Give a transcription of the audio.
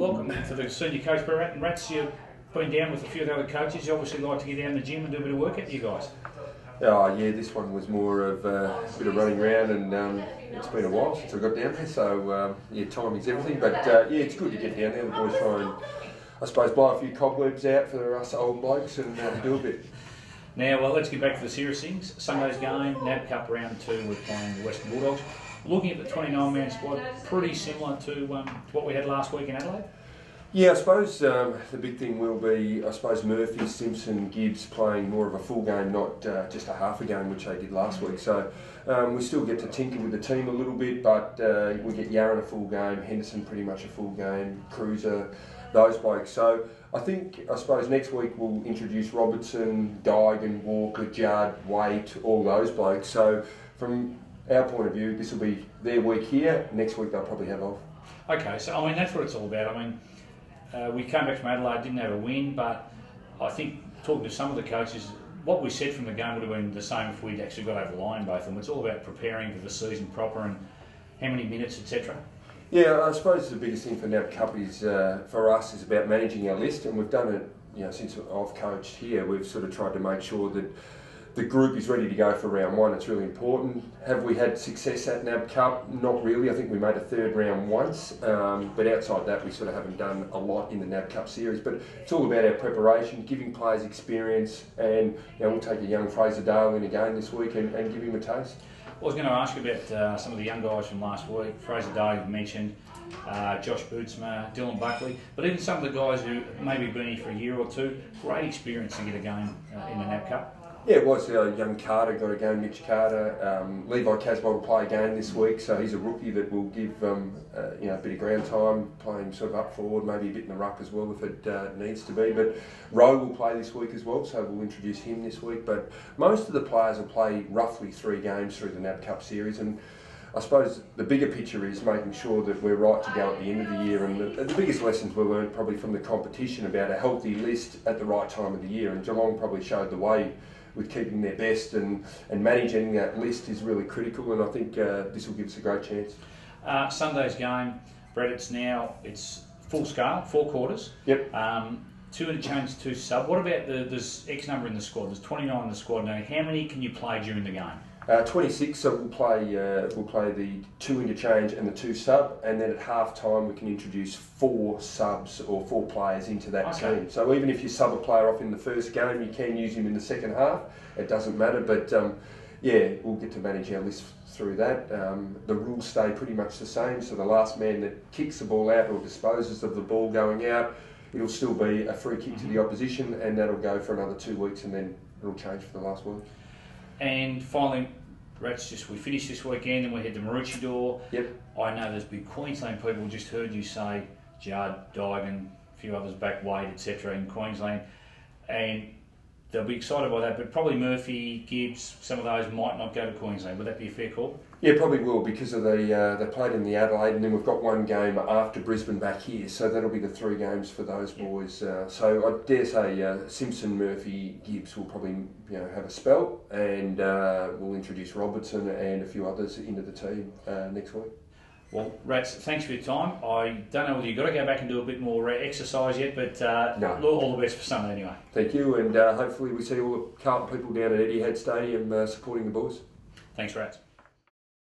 welcome for the senior coach Brett Ratten. Rats, you've been down with a few of the other coaches. You obviously like to get down in the gym and do a bit of work at you guys. Oh yeah, this one was more of a bit of running around, and it's been a while since I got down there, so yeah, timing's everything. But yeah, it's good to get down there. The boys try and, I suppose, blow a few cobwebs out for us old blokes and do a bit. Now, well, let's get back to the serious things. Sunday's game, NAB Cup Round 2, we're playing the Western Bulldogs. Looking at the 29-man squad, pretty similar to what we had last week in Adelaide? Yeah, I suppose the big thing will be, I suppose, Murphy, Simpson, Gibbs playing more of a full game, not just a half a game, which they did last week. So we still get to tinker with the team a little bit, but we get Yarran a full game, Henderson pretty much a full game, Cruiser, those blokes. So I suppose next week we'll introduce Robertson, Dygan, Walker, Judd, Waite, all those blokes. So from our point of view, this will be their week here. Next week they'll probably have off. Okay, so I mean that's what it's all about. I mean, we came back from Adelaide, didn't have a win, but I think talking to some of the coaches, what we said from the game would have been the same if we'd actually got over the line, both of them. It's all about preparing for the season proper and how many minutes, etc. Yeah, I suppose the biggest thing for NAB Cup is for us is about managing our list, and we've done it. You know, since I've coached here, we've sort of tried to make sure that the group is ready to go for round one. It's really important. Have we had success at NAB Cup? Not really. I think we made a third round once, but outside that we sort of haven't done a lot in the NAB Cup series. But it's all about our preparation, giving players experience, and we'll take a young Fraser Dale in again this week and give him a taste. I was going to ask you about some of the young guys from last week. Fraser Dale you've mentioned, Josh Bootsma, Dylan Buckley, but even some of the guys who maybe been here for a year or two, great experience to get a game in the NAB Cup. Yeah, it was. Young Carter got a game, Mitch Carter. Levi Casbolt will play a game this week, so he's a rookie that will give a bit of ground time, playing sort of up forward, maybe a bit in the ruck as well if it needs to be. But Rowe will play this week as well, so we'll introduce him this week. But most of the players will play roughly 3 games through the NAB Cup series, and I suppose the bigger picture is making sure that we're right to go at the end of the year, and the biggest lessons we learned probably from the competition about a healthy list at the right time of the year, and Geelong probably showed the way with keeping their best, and managing that list is really critical, and I think this will give us a great chance. Sunday's game, Brett, it's full scale, 4 quarters. Yep. 2 interchange, 2 sub. What about there's X number in the squad? There's 29 in the squad now. How many can you play during the game? 26, so we'll play the 2 interchange and the 2 sub, and then at half time we can introduce 4 subs or 4 players into that team. So even if you sub a player off in the first game, you can use him in the second half. It doesn't matter, but yeah, we'll get to manage our list through that. The rules stay pretty much the same, so the last man that kicks the ball out or disposes of the ball going out, it'll still be a free kick to the opposition, and that'll go for another 2 weeks, and then it'll change for the last week. And finally, Rats, we finished this weekend and we had the Maroochydore. Yep. I know there's big Queensland people, just heard you say Judd, Dygan, a few others back, Wade, etc. in Queensland, and they'll be excited by that, but probably Murphy, Gibbs, some of those might not go to Queensland. Would that be a fair call? Yeah, probably will, because of they played in the Adelaide, and then we've got 1 game after Brisbane back here, so that'll be the 3 games for those boys. So I dare say Simpson, Murphy, Gibbs will probably have a spell, and we'll introduce Robertson and a few others into the team next week. Well, Rats, thanks for your time. I don't know whether you've got to go back and do a bit more exercise yet, but no. All the best for Sunday anyway. Thank you, and hopefully we see all the Carlton people down at Etihad Stadium supporting the boys. Thanks, Rats.